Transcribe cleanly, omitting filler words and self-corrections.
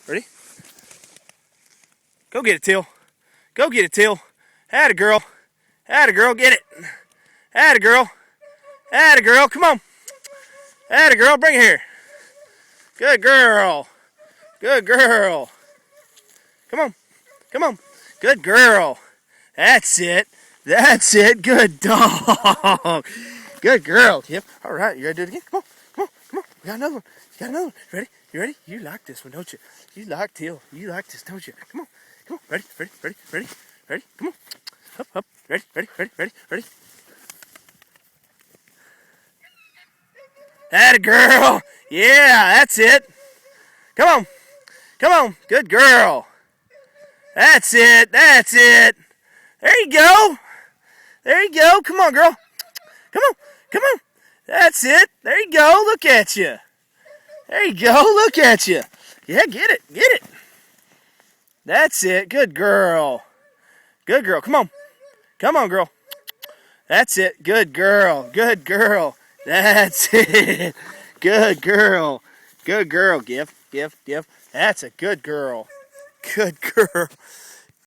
Ready? Go get it, Teal. Go get it, Teal. Atta girl. Atta girl, get it. Atta girl. Atta girl, come on. Atta girl, bring it here. Good girl. Good girl. Come on. Come on. Good girl. That's it. That's it. Good dog. Good girl. Yep. All right. You ready to do it again? Come on. Come on. Come on. We got another one. You got another one. Ready? You ready? You like this one, don't you? You like Teal. You like this, don't you? Come on. Come on. Ready? Ready? Ready? Ready? Ready? Come on. Up, up. Ready? Ready? Ready? Ready? Ready? Atta girl. Yeah, that's it. Come on. Come on. Good girl. That's it. That's it. There you go. There you go. Come on, girl. Come on. Come on. That's it. There you go. Look at you. There you go. Look at you. Yeah, get it. Get it. That's it. Good girl. Good girl. Come on. Come on, girl. That's it. Good girl. Good girl. That's it. Good girl. Good girl. Give. Give. Give. That's a good girl. Good girl.